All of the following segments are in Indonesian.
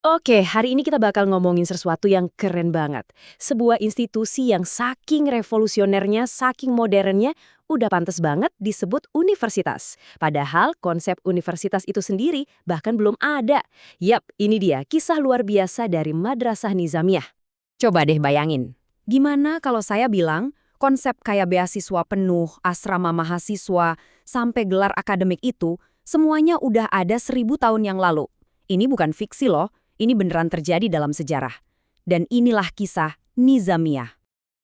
Oke, hari ini kita bakal ngomongin sesuatu yang keren banget. Sebuah institusi yang saking revolusionernya, saking modernnya, udah pantas banget disebut universitas. Padahal konsep universitas itu sendiri bahkan belum ada. Yap, ini dia kisah luar biasa dari Madrasah Nizamiyah. Coba deh bayangin. Gimana kalau saya bilang konsep kayak beasiswa penuh, asrama mahasiswa, sampai gelar akademik itu, semuanya udah ada 1000 tahun yang lalu. Ini bukan fiksi loh. Ini beneran terjadi dalam sejarah. Dan inilah kisah Nizamiyah.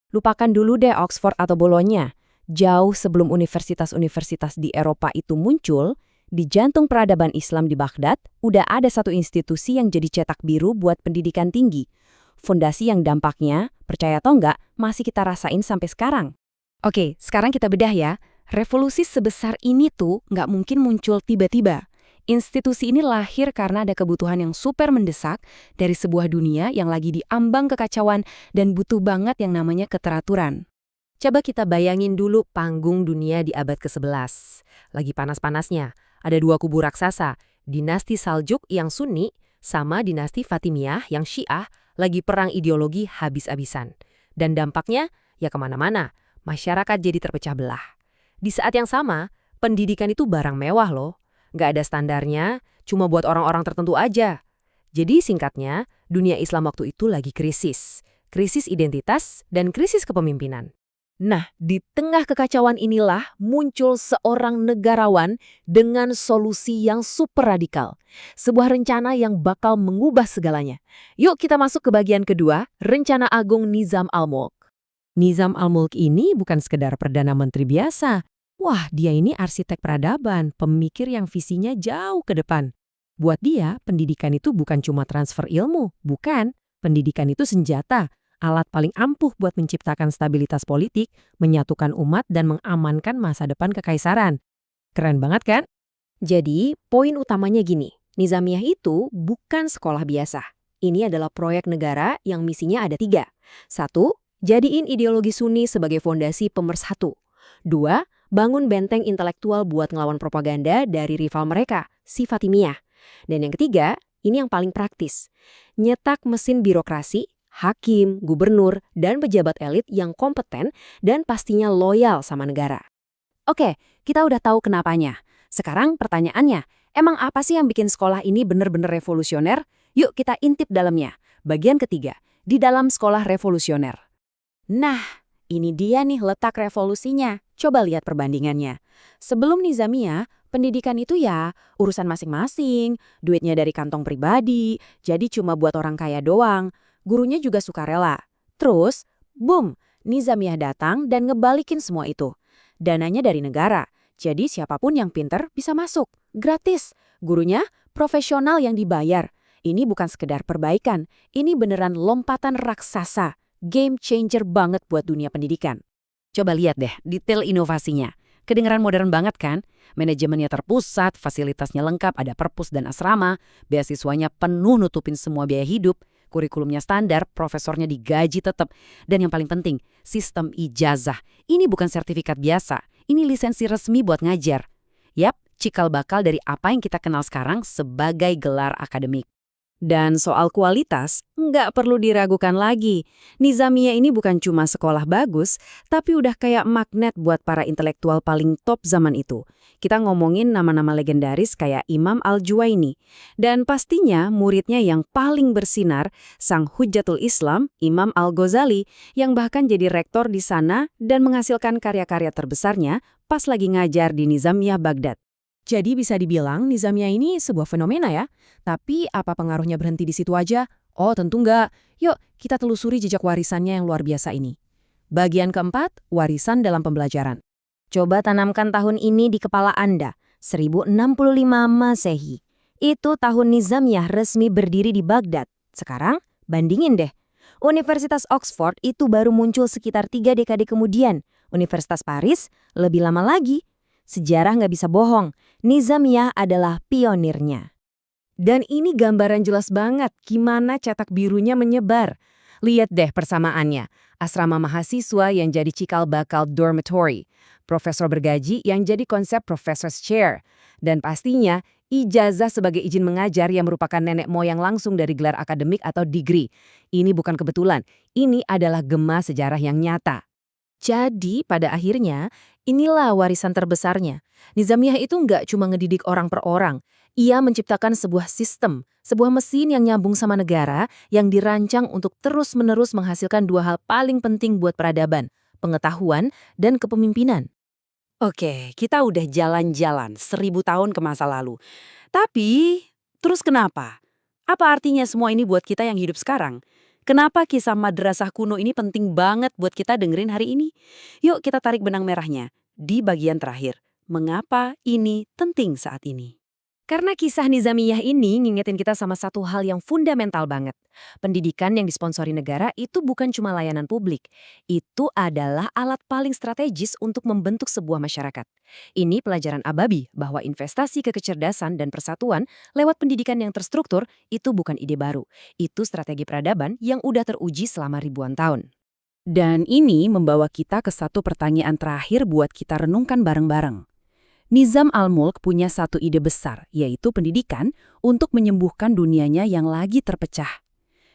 Lupakan dulu deh Oxford atau Bologna. Jauh sebelum universitas-universitas di Eropa itu muncul, di jantung peradaban Islam di Baghdad, udah ada satu institusi yang jadi cetak biru buat pendidikan tinggi. Fondasi yang dampaknya, percaya atau enggak, masih kita rasain sampai sekarang. Oke, sekarang kita bedah ya. Revolusi sebesar ini tuh nggak mungkin muncul tiba-tiba. Institusi ini lahir karena ada kebutuhan yang super mendesak dari sebuah dunia yang lagi diambang kekacauan dan butuh banget yang namanya keteraturan. Coba kita bayangin dulu panggung dunia di abad ke-11. Lagi panas-panasnya, ada dua kubu raksasa, dinasti Saljuk yang Sunni sama dinasti Fatimiyah yang Syiah lagi perang ideologi habis-habisan. Dan dampaknya ya kemana-mana, masyarakat jadi terpecah belah. Di saat yang sama, pendidikan itu barang mewah loh. Nggak ada standarnya, cuma buat orang-orang tertentu aja. Jadi singkatnya, dunia Islam waktu itu lagi krisis. Krisis identitas dan krisis kepemimpinan. Nah, di tengah kekacauan inilah muncul seorang negarawan dengan solusi yang super radikal. Sebuah rencana yang bakal mengubah segalanya. Yuk kita masuk ke bagian kedua, Rencana Agung Nizam al-Mulk. Nizam al-Mulk ini bukan sekedar perdana menteri biasa. Wah, dia ini arsitek peradaban, pemikir yang visinya jauh ke depan. Buat dia, pendidikan itu bukan cuma transfer ilmu, bukan. Pendidikan itu senjata, alat paling ampuh buat menciptakan stabilitas politik, menyatukan umat, dan mengamankan masa depan kekaisaran. Keren banget kan? Jadi, poin utamanya gini, Nizamiyah itu bukan sekolah biasa. Ini adalah proyek negara yang misinya ada 3. 1. Jadiin ideologi Sunni sebagai fondasi pemersatu. 2. Bangun benteng intelektual buat ngelawan propaganda dari rival mereka, si Fatimiyah. Dan yang ketiga, ini yang paling praktis. Nyetak mesin birokrasi, hakim, gubernur, dan pejabat elit yang kompeten dan pastinya loyal sama negara. Oke, kita udah tahu kenapanya. Sekarang pertanyaannya, emang apa sih yang bikin sekolah ini bener-bener revolusioner? Yuk kita intip dalamnya. Bagian ketiga, di dalam sekolah revolusioner. Nah, ini dia nih letak revolusinya. Coba lihat perbandingannya. Sebelum Nizamiyah, pendidikan itu ya urusan masing-masing, duitnya dari kantong pribadi, jadi cuma buat orang kaya doang. Gurunya juga sukarela. Terus, boom, Nizamiyah datang dan ngebalikin semua itu. Dananya dari negara, jadi siapapun yang pinter bisa masuk. Gratis. Gurunya profesional yang dibayar. Ini bukan sekedar perbaikan, ini beneran lompatan raksasa. Game changer banget buat dunia pendidikan. Coba lihat deh detail inovasinya. Kedengaran modern banget kan? Manajemennya terpusat, fasilitasnya lengkap, ada perpus dan asrama, beasiswanya penuh nutupin semua biaya hidup, kurikulumnya standar, profesornya digaji tetap, dan yang paling penting, sistem ijazah. Ini bukan sertifikat biasa, ini lisensi resmi buat ngajar. Yap, cikal bakal dari apa yang kita kenal sekarang sebagai gelar akademik. Dan soal kualitas, nggak perlu diragukan lagi. Nizamiyah ini bukan cuma sekolah bagus, tapi udah kayak magnet buat para intelektual paling top zaman itu. Kita ngomongin nama-nama legendaris kayak Imam Al-Juwaini. Dan pastinya muridnya yang paling bersinar, sang Hujjatul Islam, Imam Al-Ghazali, yang bahkan jadi rektor di sana dan menghasilkan karya-karya terbesarnya pas lagi ngajar di Nizamiyah Baghdad. Jadi bisa dibilang Nizamiyah ini sebuah fenomena ya. Tapi apa pengaruhnya berhenti di situ aja? Oh tentu enggak. Yuk kita telusuri jejak warisannya yang luar biasa ini. Bagian keempat, warisan dalam pembelajaran. Coba tanamkan tahun ini di kepala Anda, 1065 Masehi. Itu tahun Nizamiyah resmi berdiri di Baghdad. Sekarang bandingin deh. Universitas Oxford itu baru muncul sekitar 3 dekade kemudian. Universitas Paris lebih lama lagi. Sejarah nggak bisa bohong, Nizamiyah adalah pionirnya. Dan ini gambaran jelas banget gimana cetak birunya menyebar. Lihat deh persamaannya, asrama mahasiswa yang jadi cikal bakal dormitory, profesor bergaji yang jadi konsep professor's chair, dan pastinya Ijazah sebagai izin mengajar yang merupakan nenek moyang langsung dari gelar akademik atau degree. Ini bukan kebetulan, ini adalah gema sejarah yang nyata. Jadi, pada akhirnya, inilah warisan terbesarnya. Nizamiyah itu nggak cuma ngedidik orang per orang. Ia menciptakan sebuah sistem, sebuah mesin yang nyambung sama negara yang dirancang untuk terus-menerus menghasilkan dua hal paling penting buat peradaban, pengetahuan dan kepemimpinan. Oke, kita udah jalan-jalan 1.000 tahun ke masa lalu. Tapi, terus kenapa? Apa artinya semua ini buat kita yang hidup sekarang? Kenapa kisah madrasah kuno ini penting banget buat kita dengerin hari ini? Yuk kita tarik benang merahnya di bagian terakhir. Mengapa ini penting saat ini? Karena kisah Nizamiyah ini ngingetin kita sama satu hal yang fundamental banget. Pendidikan yang disponsori negara itu bukan cuma layanan publik. Itu adalah alat paling strategis untuk membentuk sebuah masyarakat. Ini pelajaran Ababi bahwa investasi ke kecerdasan dan persatuan lewat pendidikan yang terstruktur itu bukan ide baru. Itu strategi peradaban yang udah teruji selama ribuan tahun. Dan ini membawa kita ke satu pertanyaan terakhir buat kita renungkan bareng-bareng. Nizam al-Mulk punya satu ide besar, yaitu pendidikan untuk menyembuhkan dunianya yang lagi terpecah.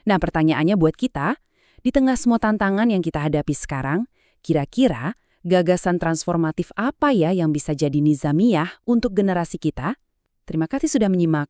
Nah, pertanyaannya buat kita, di tengah semua tantangan yang kita hadapi sekarang, kira-kira gagasan transformatif apa ya yang bisa jadi Nizamiyah untuk generasi kita? Terima kasih sudah menyimak.